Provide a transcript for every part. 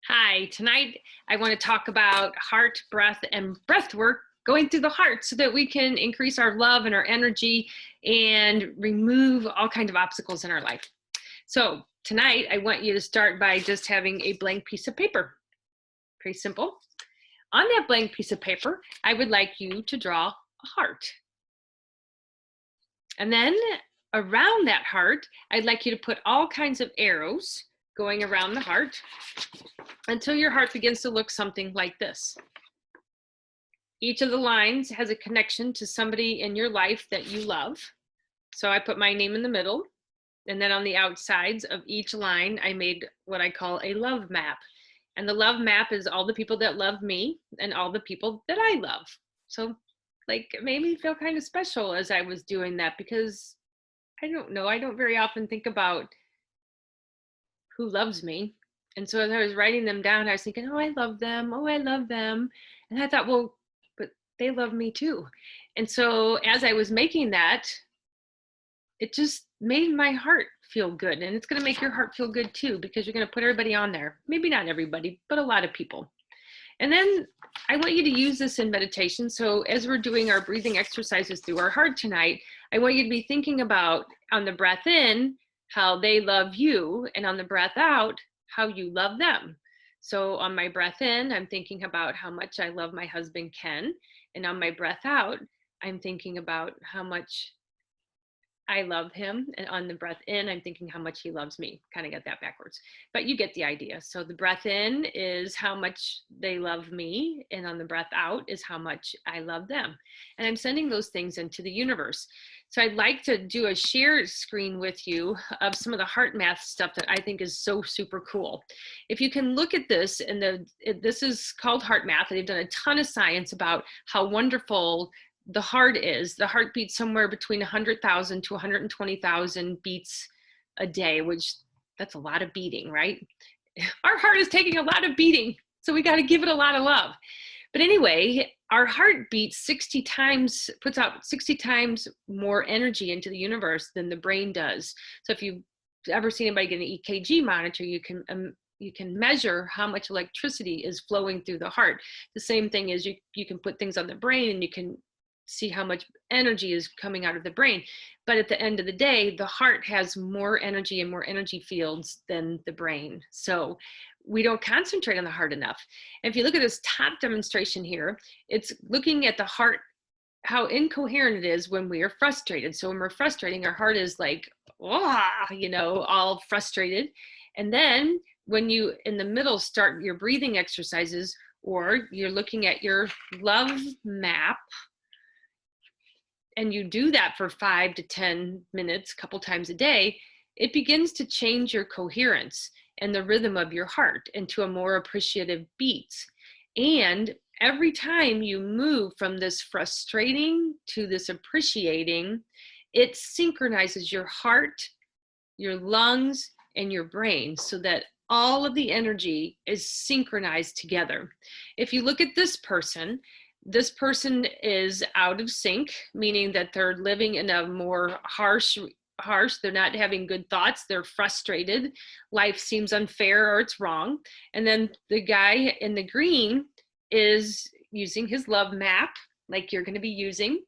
Hi, tonight I want to talk about heart, breath, and breath work going through the heart so that we can increase our love and our energy and remove all kinds of obstacles in our life. So tonight I want you to start by just having a blank piece of paper. Pretty simple. On that blank piece of paper, I would like you to draw a heart. And then around that heart, I'd like you to put all kinds of arrows going around the heart until your heart begins to look something like this. Each of the lines has a connection to somebody in your life that you love. So I put my name in the middle, and then on the outsides of each line, I made what I call a love map. And the love map is all the people that love me and all the people that I love. So like it made me feel kind of special as I was doing that, because I don't know, I don't very often think about who loves me. And so as I was writing them down, I was thinking, oh, I love them. Oh, I love them. And I thought, well, but they love me too. And so as I was making that, it just made my heart feel good. And it's going to make your heart feel good too, because you're going to put everybody on there. Maybe not everybody, but a lot of people. And then I want you to use this in meditation. So as we're doing our breathing exercises through our heart tonight, I want you to be thinking about, on the breath in, how they love you, and on the breath out, how you love them. So on my breath in, I'm thinking about how much I love my husband, Ken. And on my breath out, I'm thinking about how much I love him. And on the breath in, I'm thinking how much he loves me. Kind of got that backwards, but you get the idea. So the breath in is how much they love me. And on the breath out is how much I love them. And I'm sending those things into the universe. So I'd like to do a share screen with you of some of the heart math stuff that I think is so super cool. If you can look at this, and this is called heart math. They've done a ton of science about how wonderful the heart is. The heart beats somewhere between 100,000 to 120,000 beats a day, which that's a lot of beating, right? Our heart is taking a lot of beating, so we got to give it a lot of love. But anyway, our heart beats 60 times, puts out 60 times more energy into the universe than the brain does. So if you've ever seen anybody get an EKG monitor, you can measure how much electricity is flowing through the heart. The same thing is you can put things on the brain and you can see how much energy is coming out of the brain. But at the end of the day, the heart has more energy and more energy fields than the brain. So we don't concentrate on the heart enough. And if you look at this top demonstration here, it's looking at the heart, how incoherent it is when we are frustrated. So when we're frustrating, our heart is like, all frustrated. And then when you, in the middle, start your breathing exercises, or you're looking at your love map, and you do that for 5 to 10 minutes, a couple times a day, it begins to change your coherence and the rhythm of your heart into a more appreciative beat. And every time you move from this frustrating to this appreciating, it synchronizes your heart, your lungs, and your brain so that all of the energy is synchronized together. If you look at this person is out of sync, meaning that they're living in a more harsh, they're not having good thoughts, they're frustrated, life seems unfair or it's wrong. And then the guy in the green is using his love map, like you're going to be using.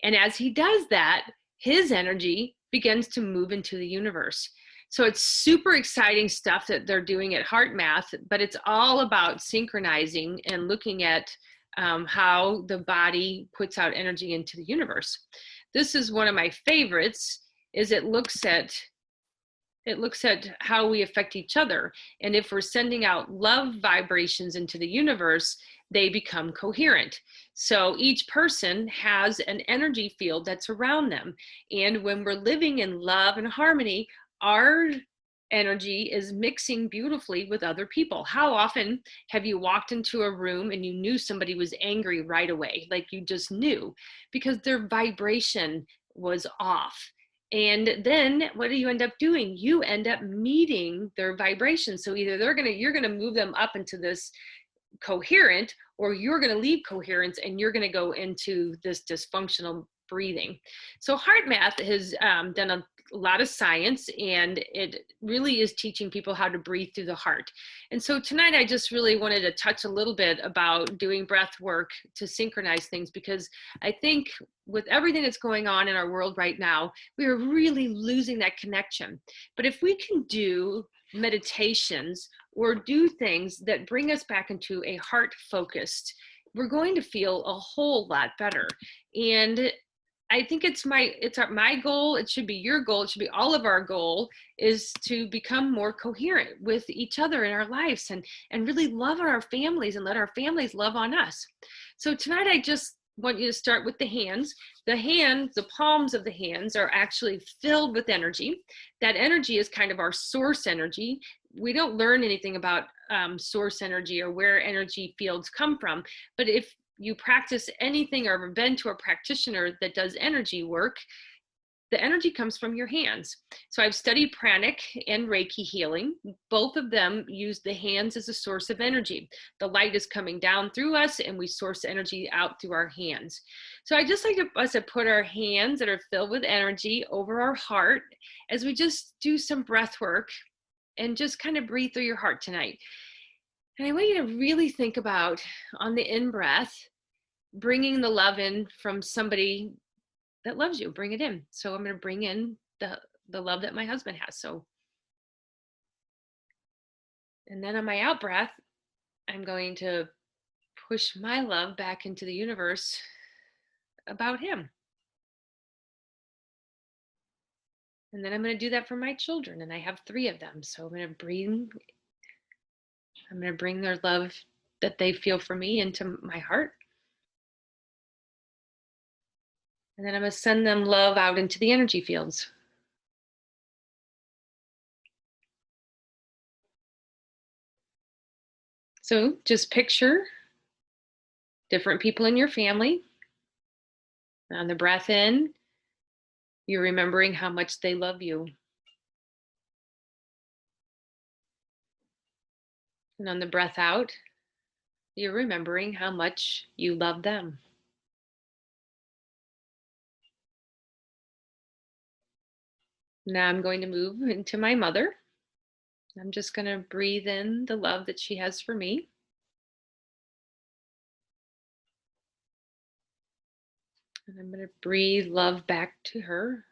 And as he does that, his energy begins to move into the universe. So it's super exciting stuff that they're doing at Heart Math, but it's all about synchronizing and looking at how the body puts out energy into the universe. This is one of my favorites, is it looks at how we affect each other. And if we're sending out love vibrations into the universe, they become coherent. So each person has an energy field that's around them. And when we're living in love and harmony, our energy is mixing beautifully with other people. How often have you walked into a room and you knew somebody was angry right away? Like you just knew, because their vibration was off. And then what do you end up doing? You end up meeting their vibration. So either you're gonna move them up into this coherent, or you're gonna leave coherence and you're gonna go into this dysfunctional breathing. So Heart Math has done a a lot of science, and it really is teaching people how to breathe through the heart. And so tonight I just really wanted to touch a little bit about doing breath work to synchronize things, because I think with everything that's going on in our world right now, we are really losing that connection. But if we can do meditations or do things that bring us back into a heart focused, we're going to feel a whole lot better. And I think it's my goal. It should be your goal. It should be all of our goal, is to become more coherent with each other in our lives, and really love our families and let our families love on us. So tonight I just want you to start with the hands. The palms of the hands are actually filled with energy. That energy is kind of our source energy. We don't learn anything about source energy or where energy fields come from, but if you practice anything or ever been to a practitioner that does energy work, the energy comes from your hands. So I've studied pranic and Reiki healing. Both of them use the hands as a source of energy. The light is coming down through us and we source energy out through our hands. So I just like us to put our hands that are filled with energy over our heart as we just do some breath work and just kind of breathe through your heart tonight. And I want you to really think about, on the in-breath, bringing the love in from somebody that loves you. Bring it in. So I'm going to bring in the love that my husband has. So, and then on my out-breath, I'm going to push my love back into the universe about him. And then I'm going to do that for my children, and I have 3 of them. So I'm going to bring their love that they feel for me into my heart. And then I'm going to send them love out into the energy fields. So just picture different people in your family. On the breath in, you're remembering how much they love you. And on the breath out, you're remembering how much you love them. Now I'm going to move into my mother. I'm just going to breathe in the love that she has for me. And I'm going to breathe love back to her.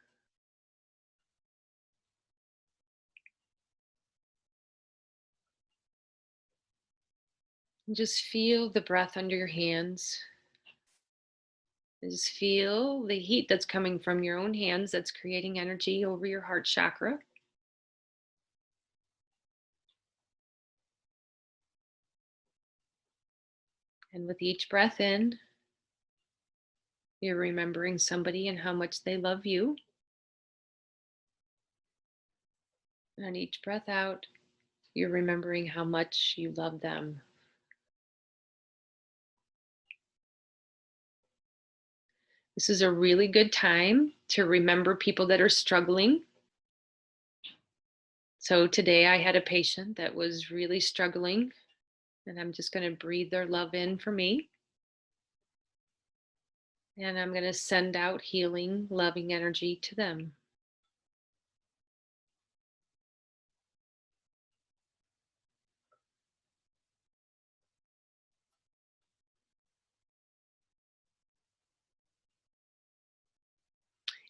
And just feel the breath under your hands. Just feel the heat that's coming from your own hands that's creating energy over your heart chakra. And with each breath in, you're remembering somebody and how much they love you. And on each breath out, you're remembering how much you love them. This is a really good time to remember people that are struggling. So today I had a patient that was really struggling, and I'm just going to breathe their love in for me. And I'm going to send out healing, loving energy to them.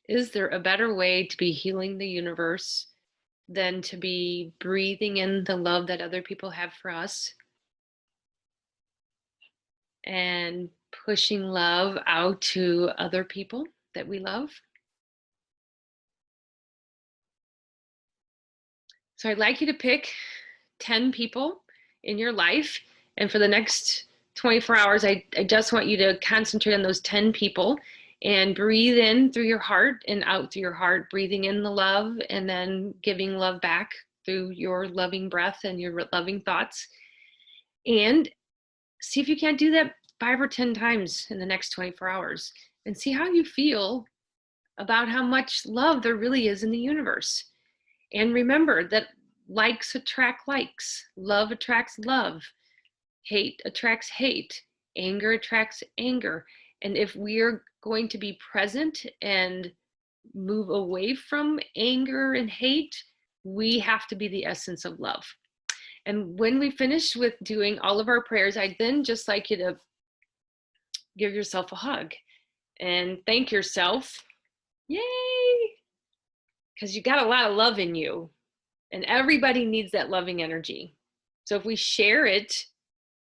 Is there a better way to be healing the universe than to be breathing in the love that other people have for us and pushing love out to other people that we love? So I'd like you to pick 10 people in your life, and for the next 24 hours, I just want you to concentrate on those 10 people and breathe in through your heart and out through your heart, breathing in the love and then giving love back through your loving breath and your loving thoughts. And see if you can't do that 5 or 10 times in the next 24 hours and see how you feel about how much love there really is in the universe. And remember that likes attract likes, love attracts love, hate attracts hate, anger attracts anger. And if we're going to be present and move away from anger and hate. We have to be the essence of love. And when we finish with doing all of our prayers, I'd then just like you to give yourself a hug and thank yourself. Yay! Because you got a lot of love in you, and everybody needs that loving energy. So if we share it,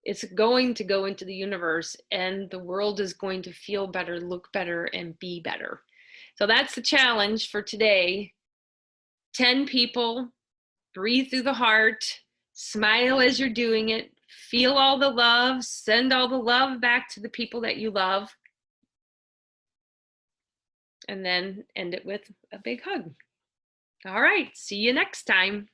it's going to go into the universe, and the world is going to feel better, look better, and be better. So that's the challenge for today. 10 people, breathe through the heart, smile as you're doing it, feel all the love, send all the love back to the people that you love, and then end it with a big hug. All right, see you next time.